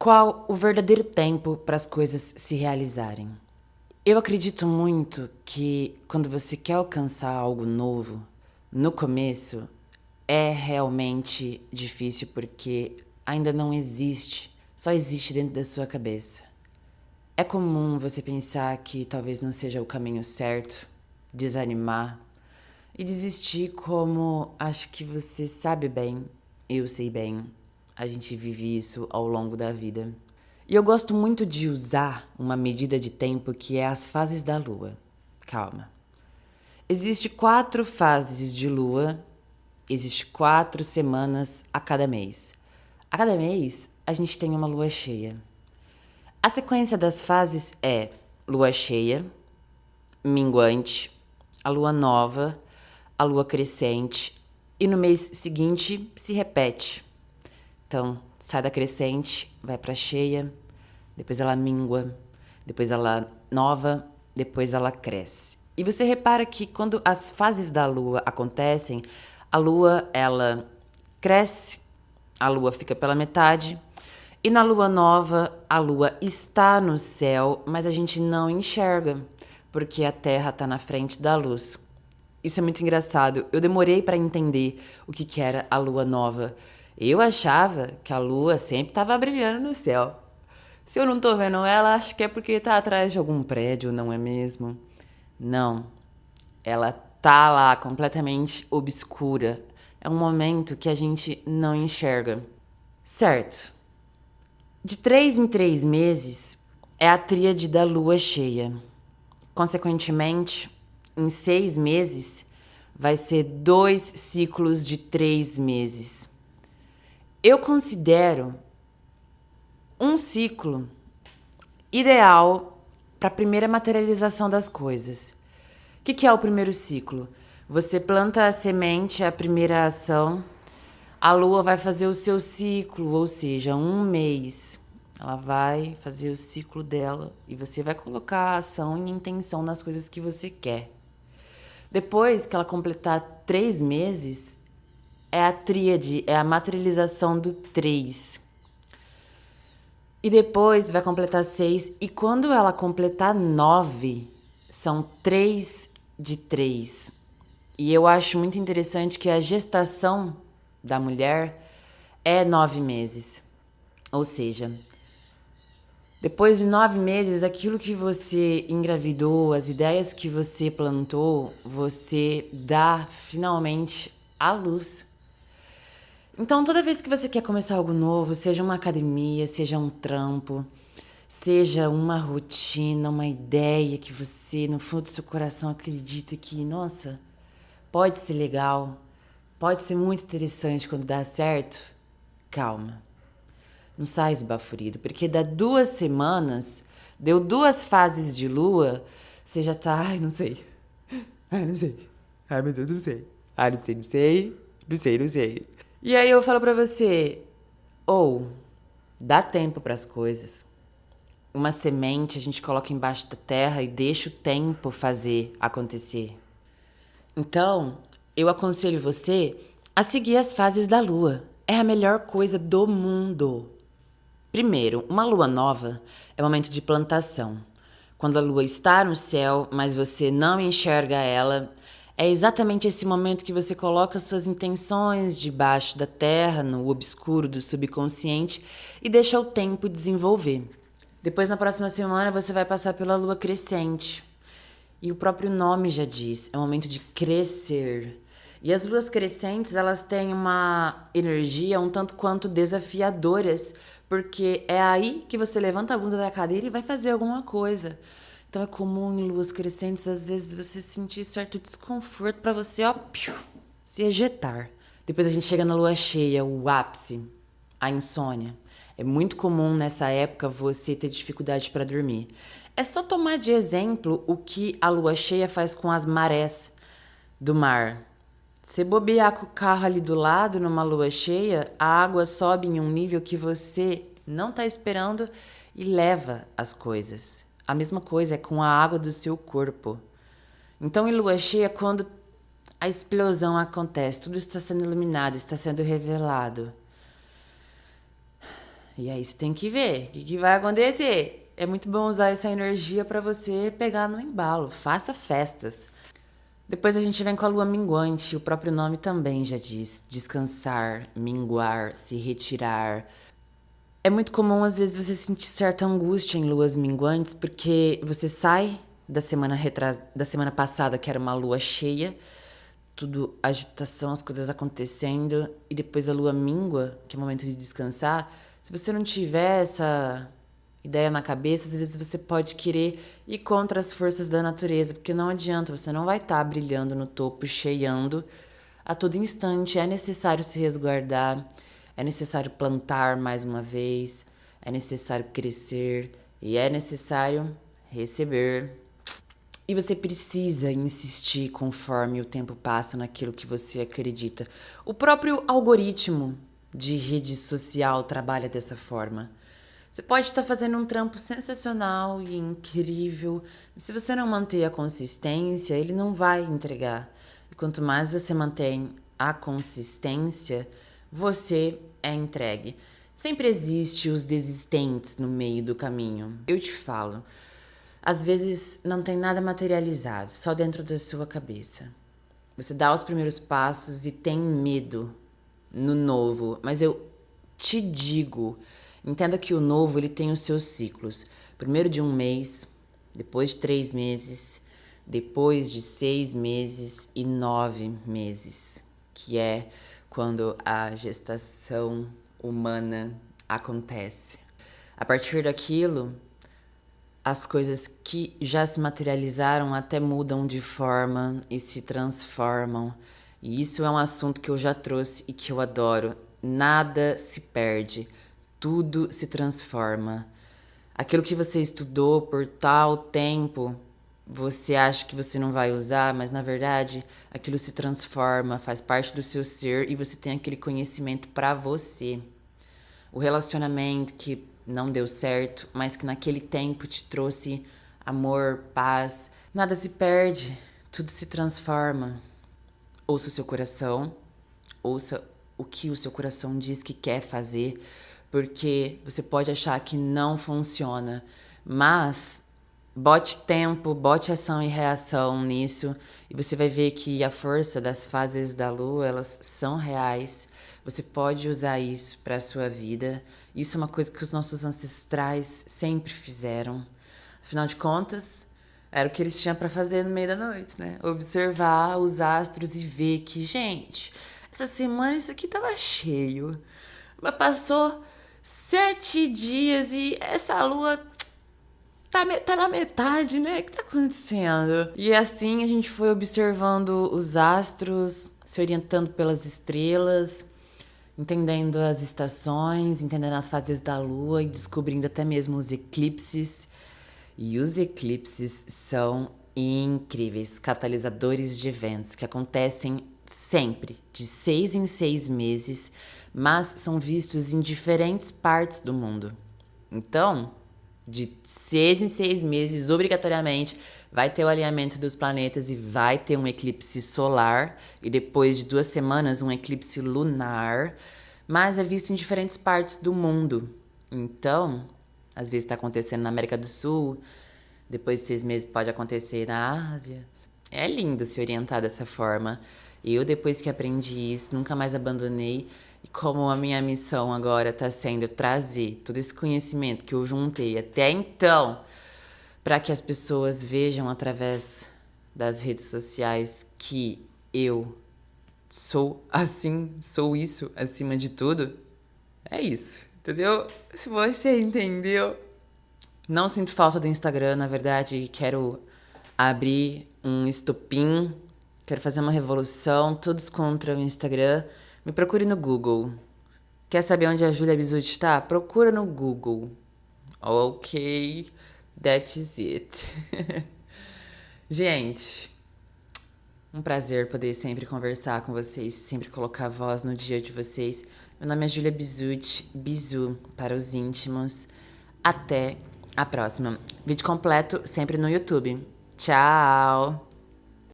Qual o verdadeiro tempo para as coisas se realizarem? Eu acredito muito que quando você quer alcançar algo novo, no começo é realmente difícil porque ainda não existe, só existe dentro da sua cabeça. É comum você pensar que talvez não seja o caminho certo, desanimar e desistir, como acho que você sabe bem, eu sei bem, a gente vive isso ao longo da vida. E eu gosto muito de usar uma medida de tempo que é as fases da lua. Calma. Existem 4 fases de lua, existem 4 semanas a cada mês. A cada mês, a gente tem uma lua cheia. A sequência das fases é lua cheia, minguante, a lua nova, a lua crescente e no mês seguinte se repete. Então, sai da crescente, vai para cheia, depois ela mingua, depois ela nova, depois ela cresce. E você repara que quando as fases da lua acontecem, a lua ela cresce, a lua fica pela metade, e na lua nova, a lua está no céu, mas a gente não enxerga, porque a Terra está na frente da luz. Isso é muito engraçado. Eu demorei para entender o que era a lua nova. Eu achava que a lua sempre estava brilhando no céu. Se eu não tô vendo ela, acho que é porque tá atrás de algum prédio, não é mesmo? Não. Ela tá lá completamente obscura. É um momento que a gente não enxerga. Certo. De 3 em 3 meses é a tríade da lua cheia. Consequentemente, em 6 meses, vai ser 2 ciclos de 3 meses. Eu considero um ciclo ideal para a primeira materialização das coisas. O que é o primeiro ciclo? Você planta a semente, a primeira ação, a lua vai fazer o seu ciclo, ou seja, um mês. Ela vai fazer o ciclo dela e você vai colocar a ação e intenção nas coisas que você quer. Depois que ela completar 3 meses, é a tríade, é a materialização do 3. E depois vai completar 6. E quando ela completar 9, são 3 de 3. E eu acho muito interessante que a gestação da mulher é 9 meses. Ou seja, depois de 9 meses, aquilo que você engravidou, as ideias que você plantou, você dá finalmente à luz. Então, toda vez que você quer começar algo novo, seja uma academia, seja um trampo, seja uma rotina, uma ideia que você, no fundo do seu coração, acredita que, nossa, pode ser legal, pode ser muito interessante quando dá certo, calma. Não sai esbaforido, porque dá 2 semanas, deu 2 fases de lua, você já tá, ai, não sei. Ai, não sei. Ai, meu Deus, não sei. Ai, não sei, não sei. Não sei, não sei. E aí eu falo pra você, ou dá tempo pras coisas. Uma semente a gente coloca embaixo da terra e deixa o tempo fazer acontecer. Então, eu aconselho você a seguir as fases da lua. É a melhor coisa do mundo. Primeiro, uma lua nova é o momento de plantação. Quando a lua está no céu, mas você não enxerga ela, é exatamente esse momento que você coloca suas intenções debaixo da terra, no obscuro do subconsciente e deixa o tempo desenvolver. Depois, na próxima semana, você vai passar pela lua crescente. E o próprio nome já diz, é o momento de crescer. E as luas crescentes, elas têm uma energia um tanto quanto desafiadoras, porque é aí que você levanta a bunda da cadeira e vai fazer alguma coisa. Então é comum em luas crescentes, às vezes, você sentir certo desconforto para você, ó, se ejetar. Depois a gente chega na lua cheia, o ápice, a insônia. É muito comum nessa época você ter dificuldade para dormir. É só tomar de exemplo o que a lua cheia faz com as marés do mar. Se bobear com o carro ali do lado numa lua cheia, a água sobe em um nível que você não está esperando e leva as coisas. A mesma coisa é com a água do seu corpo. Então, em lua cheia, quando a explosão acontece, tudo está sendo iluminado, está sendo revelado. E aí você tem que ver o que vai acontecer. É muito bom usar essa energia pra você pegar no embalo. Faça festas. Depois a gente vem com a lua minguante. O próprio nome também já diz: descansar, minguar, se retirar. É muito comum, às vezes, você sentir certa angústia em luas minguantes, porque você sai da semana passada, que era uma lua cheia, tudo agitação, as coisas acontecendo, e depois a lua mingua, que é o momento de descansar. Se você não tiver essa ideia na cabeça, às vezes você pode querer ir contra as forças da natureza, porque não adianta, você não vai estar brilhando no topo, cheiando a todo instante. É necessário se resguardar, é necessário plantar mais uma vez, é necessário crescer e é necessário receber. E você precisa insistir conforme o tempo passa naquilo que você acredita. O próprio algoritmo de rede social trabalha dessa forma. Você pode estar fazendo um trampo sensacional e incrível, mas se você não manter a consistência, ele não vai entregar. E quanto mais você mantém a consistência, você é entregue. Sempre existe os desistentes no meio do caminho. Eu te falo, às vezes não tem nada materializado, só dentro da sua cabeça. Você dá os primeiros passos e tem medo no novo, mas eu te digo, entenda que o novo ele tem os seus ciclos. Primeiro de um mês, depois de 3 meses, depois de 6 meses e 9 meses, que é quando a gestação humana acontece. A partir daquilo, as coisas que já se materializaram até mudam de forma e se transformam. E isso é um assunto que eu já trouxe e que eu adoro. Nada se perde, tudo se transforma. Aquilo que você estudou por tal tempo, você acha que você não vai usar, mas na verdade aquilo se transforma, faz parte do seu ser e você tem aquele conhecimento para você. O relacionamento que não deu certo, mas que naquele tempo te trouxe amor, paz. Nada se perde, tudo se transforma. Ouça o seu coração, ouça o que o seu coração diz que quer fazer, porque você pode achar que não funciona, mas bote tempo, bote ação e reação nisso e você vai ver que a força das fases da lua, elas são reais. Você pode usar isso para a sua vida. Isso é uma coisa que os nossos ancestrais sempre fizeram. Afinal de contas, era o que eles tinham para fazer no meio da noite, né? Observar os astros e ver que, gente, essa semana isso aqui tava cheio. Mas passou 7 dias e essa lua tá na metade, né? O que tá acontecendo? E assim a gente foi observando os astros, se orientando pelas estrelas, entendendo as estações, entendendo as fases da lua e descobrindo até mesmo os eclipses. E os eclipses são incríveis, catalisadores de eventos que acontecem sempre, de 6 em 6 meses, mas são vistos em diferentes partes do mundo. Então, de 6 em 6 meses, obrigatoriamente, vai ter o alinhamento dos planetas e vai ter um eclipse solar. E depois de 2 semanas, um eclipse lunar. Mas é visto em diferentes partes do mundo. Então, às vezes está acontecendo na América do Sul. Depois de 6 meses pode acontecer na Ásia. É lindo se orientar dessa forma. Eu, depois que aprendi isso, nunca mais abandonei. E como a minha missão agora está sendo trazer todo esse conhecimento que eu juntei até então, para que as pessoas vejam através das redes sociais que eu sou assim, sou isso acima de tudo, é isso, entendeu? Se você entendeu. Não sinto falta do Instagram, na verdade, quero abrir um estopim, quero fazer uma revolução, todos contra o Instagram. Me procure no Google. Quer saber onde a Júlia Bizuti está? Procura no Google. Ok, that is it. Gente, um prazer poder sempre conversar com vocês, sempre colocar voz no dia de vocês. Meu nome é Júlia Bizuti, Bizu para os íntimos. Até a próxima. Vídeo completo sempre no YouTube. Tchau!